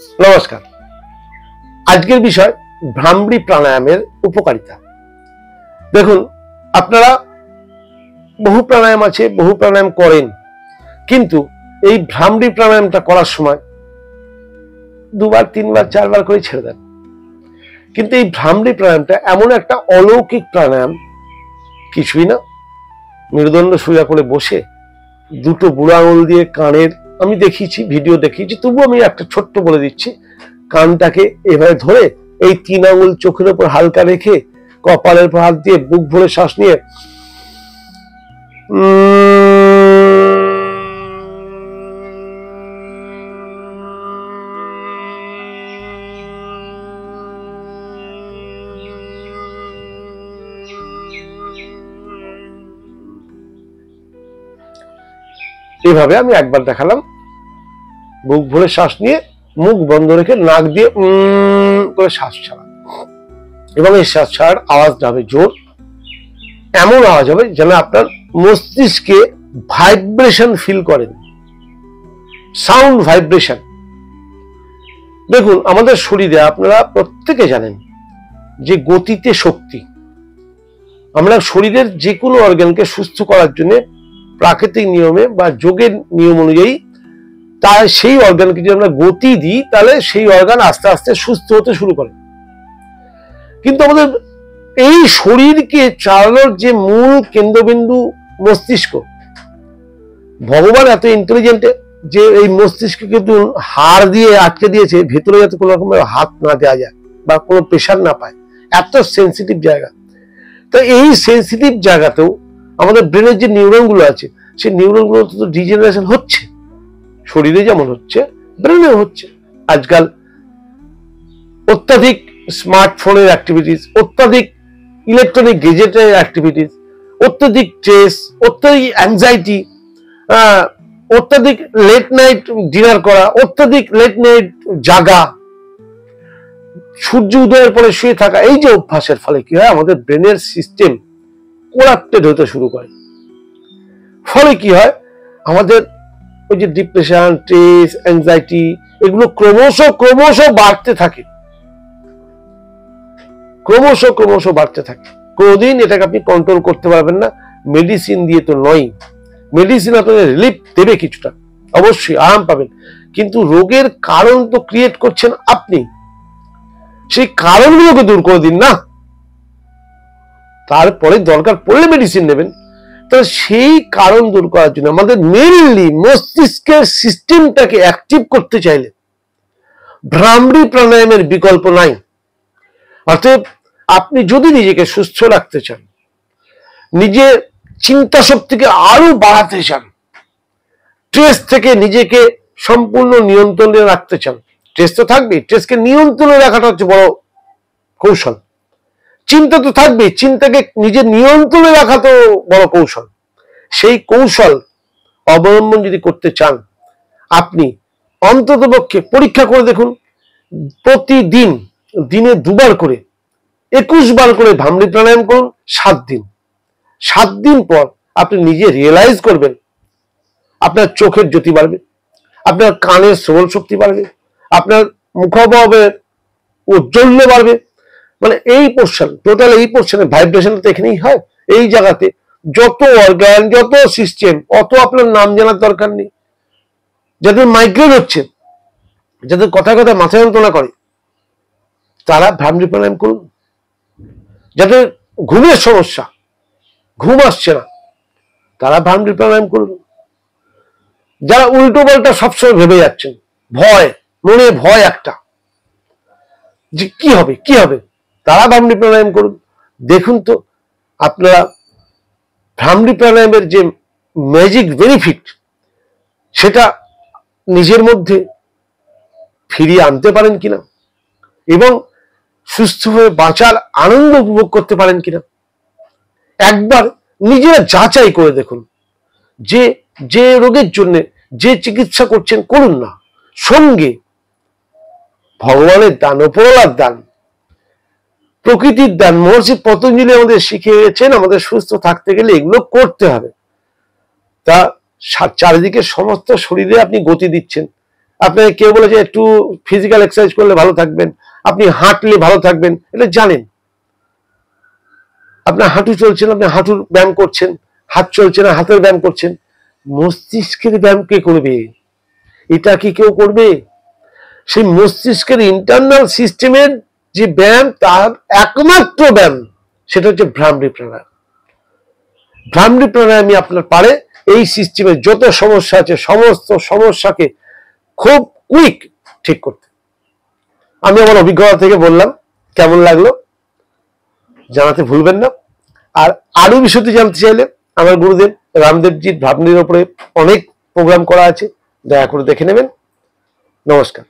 নমস্কার। আজকের বিষয় ভ্রামরী প্রাণায়ামের উপকারিতা। দেখুন, আপনারা বহু প্রাণায়াম আছে, বহু প্রাণায়াম করেন, কিন্তু এই ভ্রামরী প্রাণায়ামটা করার সময় দুবার, তিনবার, চারবার করে ছেড়ে দেন। কিন্তু এই ভ্রামরী প্রাণায়ামটা এমন একটা অলৌকিক প্রাণায়াম, কিছুই না, মেরুদণ্ড সোজা করে বসে দুটো বুড়ো আঙুল দিয়ে কানের, আমি দেখিয়েছি, ভিডিও দেখিয়েছি, তবু আমি একটা ছোট্ট বলে দিচ্ছি, কানটাকে এভাবে ধরে এই 3 আঙুল চোখের উপর হালকা রেখে কপালের উপর হাত দিয়ে বুক ভরে শ্বাস নিয়ে এভাবে আমি একবার দেখালাম, বুক ভরে শ্বাস নিয়ে মুখ বন্ধ রেখে নাক দিয়ে করে শ্বাস ছাড়া, এবং এই শ্বাস ছাড়ার আওয়াজটা হবে জোর, এমন আওয়াজ হবে যেন আপনার মস্তিষ্কে ভাইব্রেশন ফিল করেন, সাউন্ড ভাইব্রেশন। দেখুন, আমাদের শরীরে আপনারা প্রত্যেকে জানেন যে গতিতে শক্তি। আমরা শরীরের যে কোনো অর্গানকে সুস্থ করার জন্য প্রাকৃতিক নিয়মে বা যোগের নিয়ম অনুযায়ী তাই সেই অর্গানকে যদি আমরা গতি দিই, তাহলে সেই অর্গান আস্তে আস্তে সুস্থ হতে শুরু করে। কিন্তু আমাদের এই শরীরকে চালানোর যে মূল কেন্দ্রবিন্দু মস্তিষ্ক, ভগবান এত ইন্টেলিজেন্ট যে এই মস্তিষ্ক কিন্তু হাড় দিয়ে আটকে দিয়েছে, ভেতরে যাতে কোনো রকমের হাত না দেওয়া যায় বা কোনো প্রেশার না পায়, এত সেন্সিটিভ জায়গা। তো এই সেন্সিটিভ জায়গাতেও আমাদের ব্রেনের যে নিউরন গুলো আছে, সেই নিউরন গুলো তো ডিজেনারেশন হচ্ছে, শরীরে যেমন হচ্ছে ব্রেনেও হচ্ছে। আজকাল অত্যাধিক স্মার্টফোনের অ্যাক্টিভিটিস, অত্যাধিক ইলেকট্রনিক গেজেটের অ্যাক্টিভিটিস, অত্যাধিক স্ট্রেস, অত্যাধিক অ্যাংজাইটি, অত্যাধিক লেট নাইট ডিনার করা, অত্যাধিক লেট নাইট জাগা, সূর্য উদয়ের পরে শুয়ে থাকা, এই যে অভ্যাসের ফলে কি হয়, আমাদের ব্রেনের সিস্টেম কোরাপ্টেড হতে শুরু করে। ফলে কি হয়, আমাদের ওই যে ডিপ্রেশন, স্ট্রেস, অ্যাংজাইটি, এগুলো ক্রমশ বাড়তে থাকে, ক্রমশ বাড়তে থাকে। কোনদিন এটাকে আপনি কন্ট্রোল করতে পারবেন না, মেডিসিন দিয়ে তো নয়। মেডিসিন আপনাকে রিলিফ দেবে কিছুটা, অবশ্যই আরাম পাবেন, কিন্তু রোগের কারণ তো ক্রিয়েট করছেন আপনি। সেই কারণগুলোকে দূর করে দিন না, তারপরে দরকার পড়লে মেডিসিন নেবেন। তাহলে সেই কারণ দূর করার জন্য আমাদের মেইনলি মস্তিষ্কের সিস্টেমটাকে অ্যাক্টিভ করতে চাইলে ভ্রামরী প্রাণায়ামের বিকল্প নাই। অর্থাৎ আপনি যদি নিজেকে সুস্থ রাখতে চান, নিজের চিন্তা শক্তিকে আরো বাড়াতে চান, স্ট্রেস থেকে নিজেকে সম্পূর্ণ নিয়ন্ত্রণে রাখতে চান, স্ট্রেস তো থাকবে, স্ট্রেসকে নিয়ন্ত্রণে রাখাটা হচ্ছে বড় কৌশল। চিন্তা তো থাকবে, চিন্তাকে নিজের নিয়ন্ত্রণে রাখা তো বড় কৌশল। সেই কৌশল অবলম্বন যদি করতে চান, আপনি অন্ততপক্ষে পরীক্ষা করে দেখুন, প্রতিদিন দিনে 2 বার করে 21 বার করে ভ্রামরী প্রাণায়াম করুন, 7 দিন। 7 দিন পর আপনি নিজে রিয়েলাইজ করবেন, আপনার চোখের জ্যোতি বাড়বে, আপনার কানের শ্রবণ শক্তি বাড়বে, আপনার মুখাবয়বের ঔজ্জ্বল্য বাড়বে। মানে এই পোর্শন, টোটাল এই পোর্শনে ভাইব্রেশন তো এখানেই হয়। এই জায়গাতে যত অর্গান, যত সিস্টেম, অত আপনার নাম জানার দরকার নেই। যাদের মাইগ্রেন হচ্ছে, যাদের কথায় কথায় মাথা যন্ত্রণা করে, তারা ভ্রামরী প্রাণায়াম করুন। যাদের ঘুমের সমস্যা, ঘুম আসছে না, তারা ভ্রামরী প্রাণায়াম করুন। যারা উল্টো পাল্টা সবসময় ভেবে যাচ্ছেন, ভয়, মনে ভয় একটা যে কি হবে কি হবে, তারা ভ্রামরী প্রাণায়াম করুন। দেখুন তো আপনারা ভ্রামরী প্রাণায়ামের যে ম্যাজিক বেনিফিট, সেটা নিজের মধ্যে ফিরিয়ে আনতে পারেন কিনা, এবং সুস্থভাবে বাঁচার আনন্দ উপভোগ করতে পারেন কিনা, একবার নিজেরা যাচাই করে দেখুন। যে যে রোগের জন্য যে চিকিৎসা করছেন করুন না, সঙ্গে ভগবানের দান, উপরওয়ালার দান, প্রকৃতির দান, মহর্ষি পতঞ্জলি আমাদের শিখিয়ে গেছেন, আমাদের সুস্থ থাকতে গেলে এগুলো করতে হবে। তা চারিদিকে সমস্ত শরীরে আপনি গতি দিচ্ছেন, আপনাকে কেউ বলে যে একটু ফিজিক্যাল এক্সারসাইজ করলে ভালো থাকবেন, আপনি হাঁটলে ভালো থাকবেন, এটা জানেন। আপনার হাঁটু চলছে না, আপনি হাঁটুর ব্যায়াম করছেন, হাত চলছে না, হাতের ব্যায়াম করছেন। মস্তিষ্কের ব্যায়াম কে করবে? এটা কি কেউ করবে? সেই মস্তিষ্কের ইন্টারনাল সিস্টেমের যে ব্যায়াম, তার একমাত্র ব্যায়াম সেটা হচ্ছে ভ্রামরী প্রাণায়াম। ভ্রামরী প্রাণায়ামই আপনার পারে এই সিস্টেমের যত সমস্যা আছে সমস্ত সমস্যাকে খুব কুইক ঠিক করতে। আমি আমার অভিজ্ঞতা থেকে বললাম, কেমন লাগলো জানাতে ভুলবেন না। আর আরো বিষয়টি জানতে চাইলে আমার গুরুদেব রামদেবজির ভ্রামরীর উপরে অনেক প্রোগ্রাম করা আছে, দয়া করে দেখে নেবেন। নমস্কার।